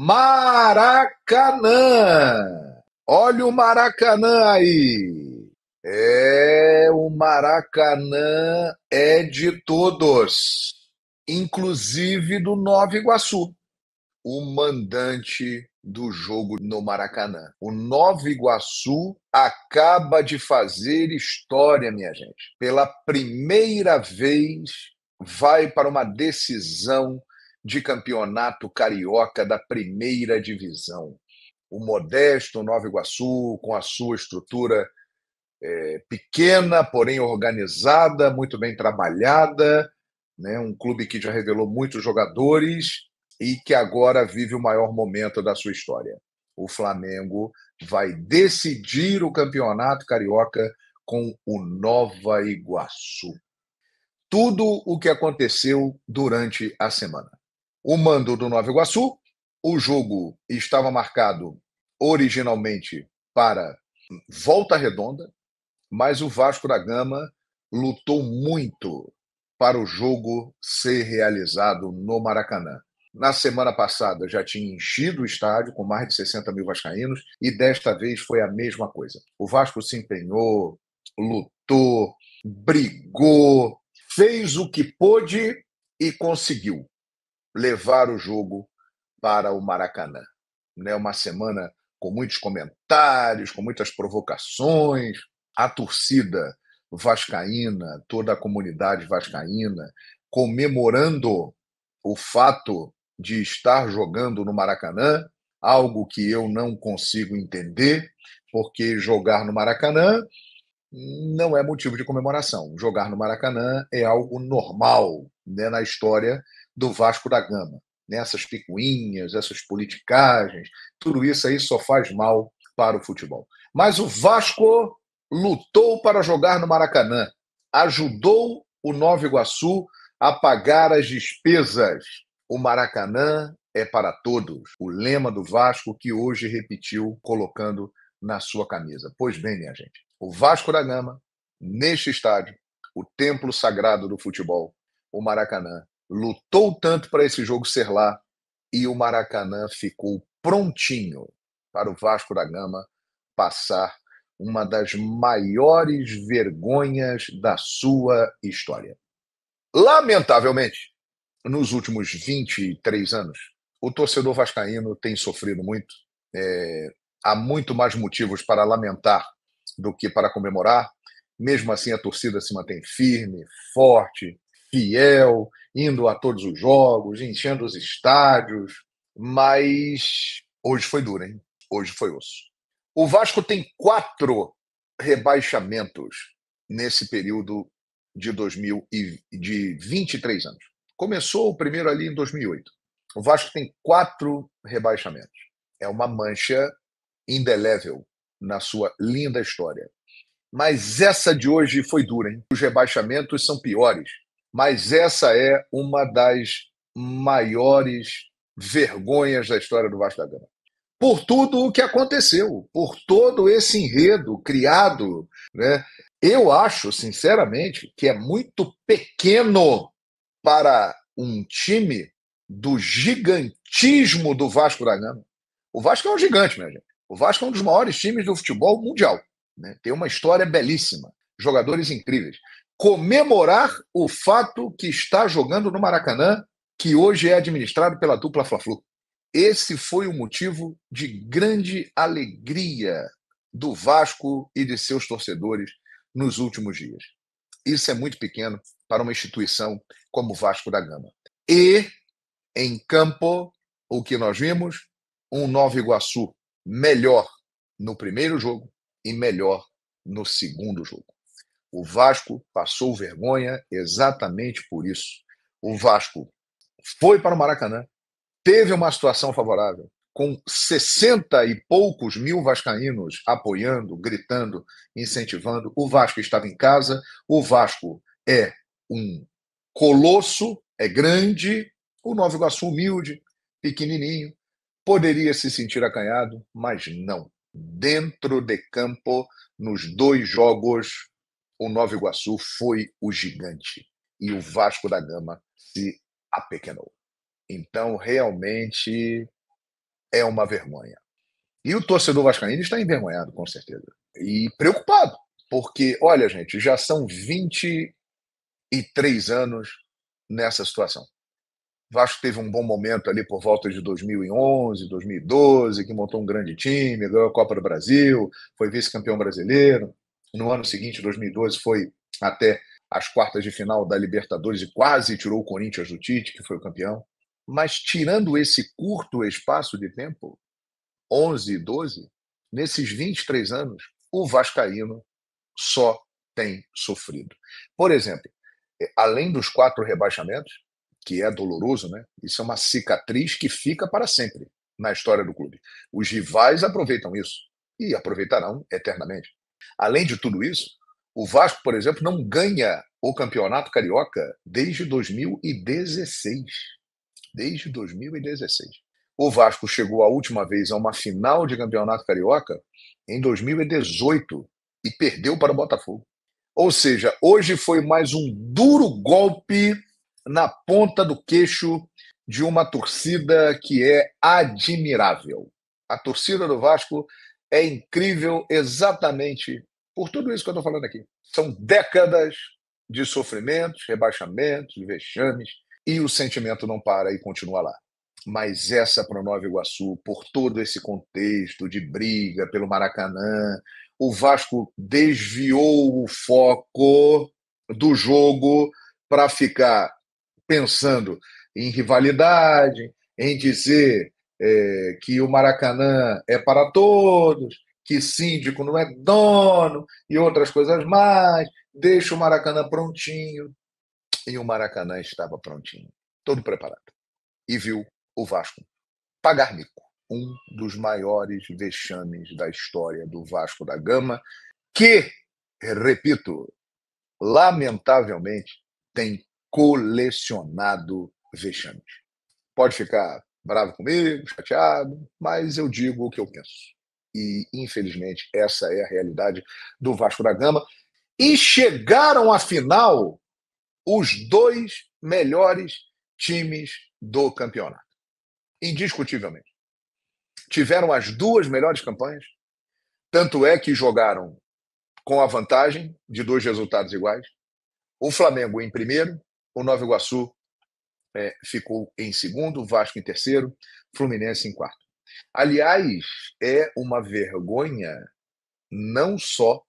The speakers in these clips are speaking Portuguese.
Maracanã! Olha o Maracanã aí! O Maracanã é de todos, inclusive do Nova Iguaçu, o mandante do jogo no Maracanã. O Nova Iguaçu acaba de fazer história, minha gente. Pela primeira vez, vai para uma decisão de campeonato carioca da primeira divisão. O modesto Nova Iguaçu, com a sua estrutura pequena, porém organizada, muito bem trabalhada, né? Um clube que já revelou muitos jogadores e que agora vive o maior momento da sua história. O Flamengo vai decidir o campeonato carioca com o Nova Iguaçu. Tudo o que aconteceu durante a semana. O mando do Nova Iguaçu, o jogo estava marcado originalmente para Volta Redonda, mas o Vasco da Gama lutou muito para o jogo ser realizado no Maracanã. Na semana passada já tinha enchido o estádio com mais de 60 mil vascaínos e desta vez foi a mesma coisa. O Vasco se empenhou, lutou, brigou, fez o que pôde e conseguiu levar o jogo para o Maracanã. Né? Uma semana com muitos comentários, com muitas provocações. A torcida vascaína, toda a comunidade vascaína, comemorando o fato de estar jogando no Maracanã, algo que eu não consigo entender, porque jogar no Maracanã não é motivo de comemoração. Jogar no Maracanã é algo normal, né, na história do Vasco da Gama. Né? Essas picuinhas, essas politicagens, tudo isso aí só faz mal para o futebol. Mas o Vasco lutou para jogar no Maracanã, ajudou o Nova Iguaçu a pagar as despesas. O Maracanã é para todos. O lema do Vasco que hoje repetiu colocando na sua camisa. Pois bem, minha gente, o Vasco da Gama, neste estádio, o templo sagrado do futebol, o Maracanã, lutou tanto para esse jogo ser lá e o Maracanã ficou prontinho para o Vasco da Gama passar uma das maiores vergonhas da sua história. Lamentavelmente, nos últimos 23 anos, o torcedor vascaíno tem sofrido muito. Há muito mais motivos para lamentar do que para comemorar. Mesmo assim, a torcida se mantém firme, forte, fiel, indo a todos os jogos, enchendo os estádios. Mas hoje foi duro, hein? Hoje foi osso. O Vasco tem 4 rebaixamentos nesse período de 2000 e de 23 anos. Começou o primeiro ali em 2008. O Vasco tem 4 rebaixamentos. É uma mancha indelével na sua linda história. Mas essa de hoje foi dura, hein? Os rebaixamentos são piores, mas essa é uma das maiores vergonhas da história do Vasco da Gama. Por tudo o que aconteceu, por todo esse enredo criado, né? Eu acho, sinceramente, que é muito pequeno para um time do gigantismo do Vasco da Gama. O Vasco é um gigante, minha gente. O Vasco é um dos maiores times do futebol mundial. Né? Tem uma história belíssima, jogadores incríveis. Comemorar o fato que está jogando no Maracanã, que hoje é administrado pela dupla Fla-Flu. Esse foi o motivo de grande alegria do Vasco e de seus torcedores nos últimos dias. Isso é muito pequeno para uma instituição como o Vasco da Gama. E, em campo, o que nós vimos? Um Nova Iguaçu melhor no primeiro jogo e melhor no segundo jogo. O Vasco passou vergonha exatamente por isso. O Vasco foi para o Maracanã, teve uma situação favorável, com 60 e poucos mil vascaínos apoiando, gritando, incentivando. O Vasco estava em casa, o Vasco é um colosso, é grande, o Nova Iguaçu humilde, pequenininho, poderia se sentir acanhado, mas não. Dentro de campo, nos 2 jogos, o Nova Iguaçu foi o gigante e o Vasco da Gama se apequenou. Então, realmente, é uma vergonha. E o torcedor vascaíno está envergonhado, com certeza. E preocupado, porque, olha, gente, já são 23 anos nessa situação. O Vasco teve um bom momento ali por volta de 2011, 2012, que montou um grande time, ganhou a Copa do Brasil, foi vice-campeão brasileiro. No ano seguinte, 2012, foi até as quartas de final da Libertadores e quase tirou o Corinthians do Tite, que foi o campeão. Mas tirando esse curto espaço de tempo, 11 e 12, nesses 23 anos, o vascaíno só tem sofrido. Por exemplo, além dos 4 rebaixamentos, que é doloroso, né? Isso é uma cicatriz que fica para sempre na história do clube. Os rivais aproveitam isso e aproveitarão eternamente. Além de tudo isso, o Vasco, por exemplo, não ganha o Campeonato Carioca desde 2016. Desde 2016. O Vasco chegou a última vez a uma final de Campeonato Carioca em 2018 e perdeu para o Botafogo. Ou seja, hoje foi mais um duro golpe na ponta do queixo de uma torcida que é admirável. A torcida do Vasco é incrível exatamente por tudo isso que eu estou falando aqui. São décadas de sofrimentos, rebaixamentos, vexames, e o sentimento não para e continua lá. Mas essa para o Nova Iguaçu, por todo esse contexto de briga pelo Maracanã, o Vasco desviou o foco do jogo para ficar pensando em rivalidade, em dizer que o Maracanã é para todos, que síndico não é dono e outras coisas mais. Deixa o Maracanã prontinho. E o Maracanã estava prontinho, todo preparado. E viu o Vasco pagar mico. Um dos maiores vexames da história do Vasco da Gama, que, repito, lamentavelmente, tem colecionado vexames. Pode ficar bravo comigo, chateado, mas eu digo o que eu penso. E, infelizmente, essa é a realidade do Vasco da Gama. E chegaram à final os 2 melhores times do campeonato. Indiscutivelmente. Tiveram as 2 melhores campanhas, tanto é que jogaram com a vantagem de 2 resultados iguais. O Flamengo em primeiro, o Nova Iguaçu ficou em segundo, o Vasco em terceiro, Fluminense em quarto. Aliás, é uma vergonha não só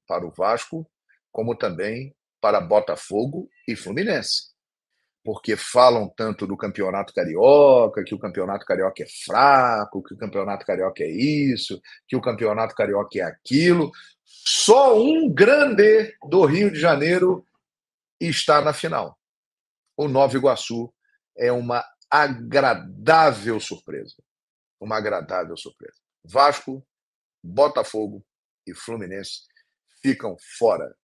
para o Vasco, como também para Botafogo e Fluminense. Porque falam tanto do Campeonato Carioca, que o Campeonato Carioca é fraco, que o Campeonato Carioca é isso, que o Campeonato Carioca é aquilo. Só um grande do Rio de Janeiro está na final. O Nova Iguaçu é uma agradável surpresa. Uma agradável surpresa. Vasco, Botafogo e Fluminense ficam fora